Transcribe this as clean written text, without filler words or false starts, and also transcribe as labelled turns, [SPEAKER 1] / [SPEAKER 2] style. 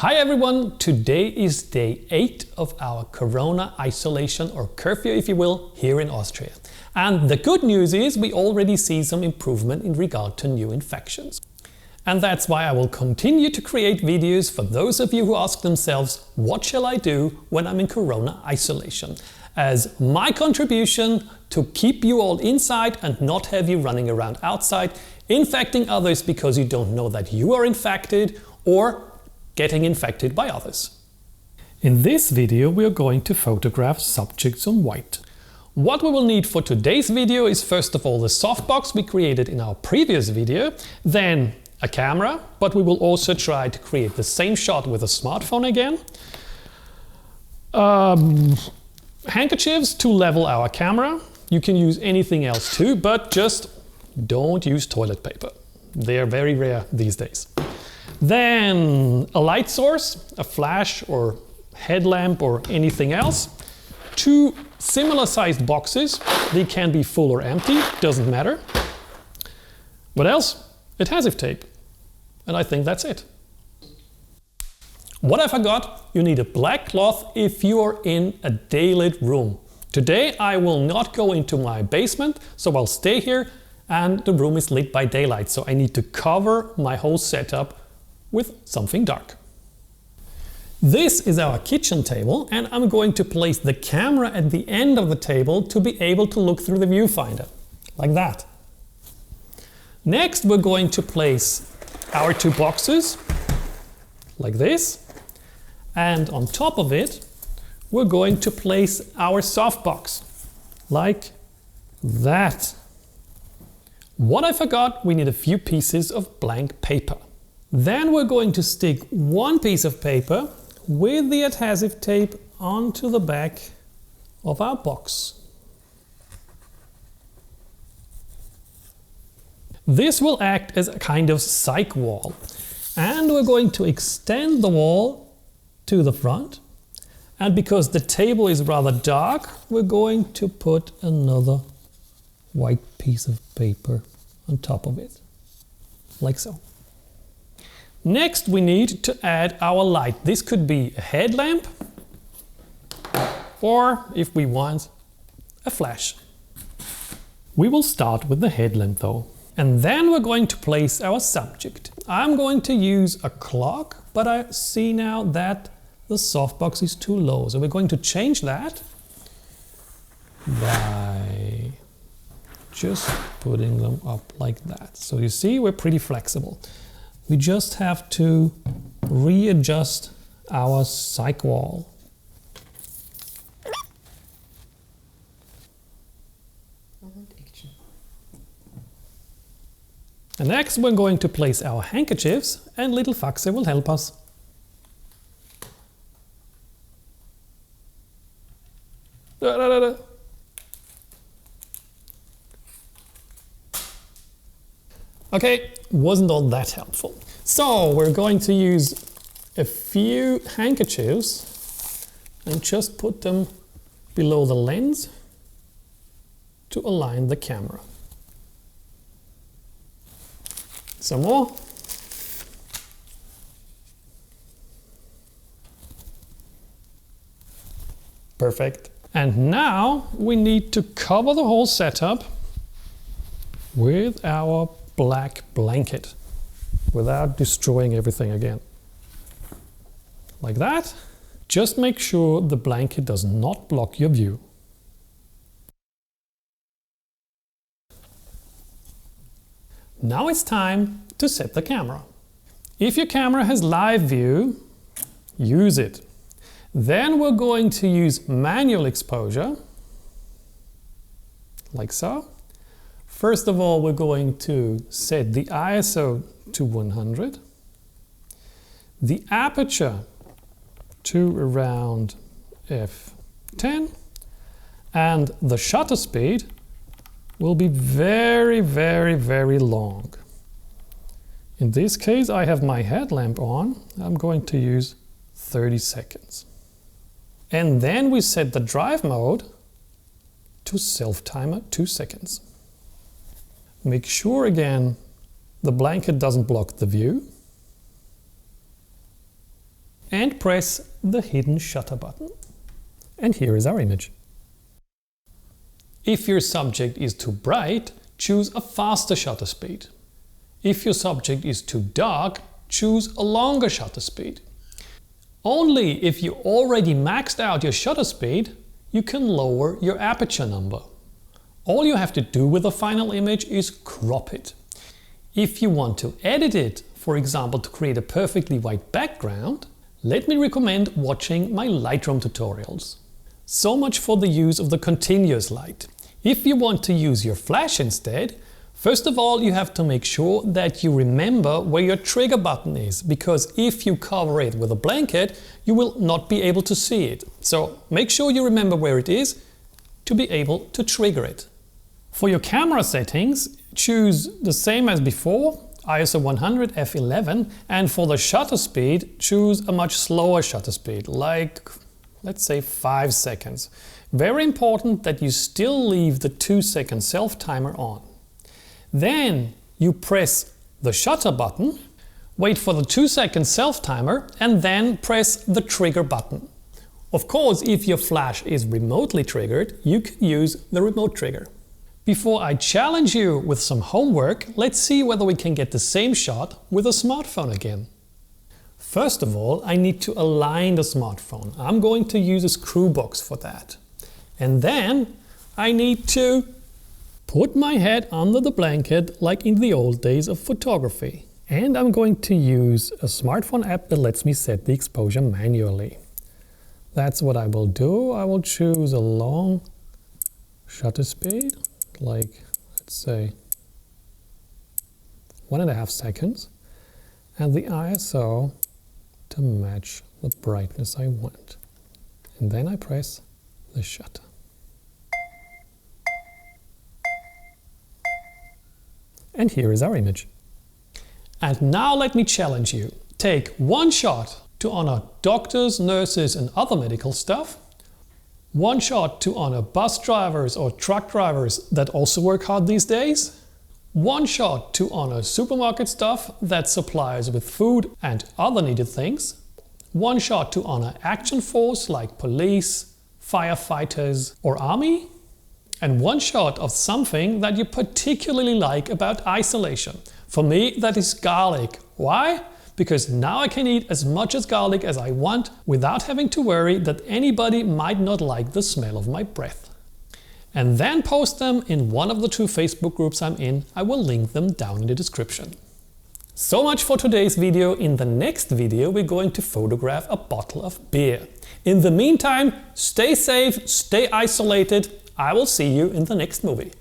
[SPEAKER 1] Hi everyone, today is day 8 of our Corona isolation or curfew if you will, here in Austria. And the good news is we already see some improvement in regard to new infections. And that's why I will continue to create videos for those of you who ask themselves, what shall I do when I'm in Corona isolation? As my contribution to keep you all inside and not have you running around outside, infecting others because you don't know that you are infected or getting infected by others. In this video we are going to photograph subjects on white. What we will need for today's video is first of all the softbox we created in our previous video, then a camera, but we will also try to create the same shot with a smartphone again. Handkerchiefs to level our camera. You can use anything else too, but just don't use toilet paper. They are very rare these days. Then a light source, a flash or headlamp or anything else. 2 similar sized boxes. They can be full or empty, doesn't matter. What else? Adhesive tape. And I think that's it. What I forgot, you need a black cloth if you are in a daylit room. Today I will not go into my basement, so I'll stay here and the room is lit by daylight, so I need to cover my whole setup with something dark. This is our kitchen table and I'm going to place the camera at the end of the table to be able to look through the viewfinder, like that. Next we're going to place our 2 boxes, like this, and on top of it we're going to place our softbox, like that. What I forgot, we need a few pieces of blank paper. Then we're going to stick 1 piece of paper with the adhesive tape onto the back of our box. This will act as a kind of cyc wall, and we're going to extend the wall to the front, and because the table is rather dark, we're going to put another white piece of paper on top of it, like so. Next we need to add our light. This could be a headlamp or, if we want, a flash. We will start with the headlamp though. And then we're going to place our subject. I'm going to use a clock, but I see now that the softbox is too low. So we're going to change that by just putting them up like that. So you see, we're pretty flexible. We just have to readjust our cyc wall. And next we're going to place our handkerchiefs and little Faxe will help us. Okay, wasn't all that helpful. So we're going to use a few handkerchiefs and just put them below the lens to align the camera. Some more. Perfect. And now we need to cover the whole setup with our black blanket without destroying everything again. Like that. Just make sure the blanket does not block your view. Now it's time to set the camera. If your camera has live view, use it. Then we're going to use manual exposure, like so. First of all, we're going to set the ISO to 100, the aperture to around f10, and the shutter speed will be very, very, very long. In this case, I have my headlamp on. I'm going to use 30 seconds. And then we set the drive mode to self-timer 2 seconds. Make sure again the blanket doesn't block the view. and press the hidden shutter button. And here is our image. If your subject is too bright, choose a faster shutter speed. If your subject is too dark, choose a longer shutter speed. Only if you already maxed out your shutter speed, you can lower your aperture number. All you have to do with the final image is crop it. If you want to edit it, for example to create a perfectly white background, let me recommend watching my Lightroom tutorials. So much for the use of the continuous light. If you want to use your flash instead, first of all you have to make sure that you remember where your trigger button is, because if you cover it with a blanket, you will not be able to see it. So make sure you remember where it is to be able to trigger it. For your camera settings, choose the same as before, ISO 100 f11, and for the shutter speed, choose a much slower shutter speed, like let's say 5 seconds. Very important that you still leave the 2-second self-timer on. Then you press the shutter button, wait for the 2-second self-timer, and then press the trigger button. Of course, if your flash is remotely triggered, you can use the remote trigger. Before I challenge you with some homework, let's see whether we can get the same shot with a smartphone again. First of all, I need to align the smartphone. I'm going to use a screw box for that. And then I need to put my head under the blanket like in the old days of photography. And I'm going to use a smartphone app that lets me set the exposure manually. That's what I will do. I will choose a long shutter speed, like let's say 1.5 seconds, and the ISO to match the brightness I want. And then I press the shutter. And here is our image. And now let me challenge you. Take one shot to honor doctors, nurses and other medical staff, one shot to honor bus drivers or truck drivers that also work hard these days, one shot to honor supermarket staff that supply us with food and other needed things, one shot to honor action force like police, firefighters or army, and one shot of something that you particularly like about isolation. For me, that is garlic. Why? Because now I can eat as much as garlic as I want without having to worry that anybody might not like the smell of my breath. And then post them in one of the 2 Facebook groups I'm in. I will link them down in the description. So much for today's video. In the next video, we're going to photograph a bottle of beer. In the meantime, stay safe, stay isolated. I will see you in the next movie.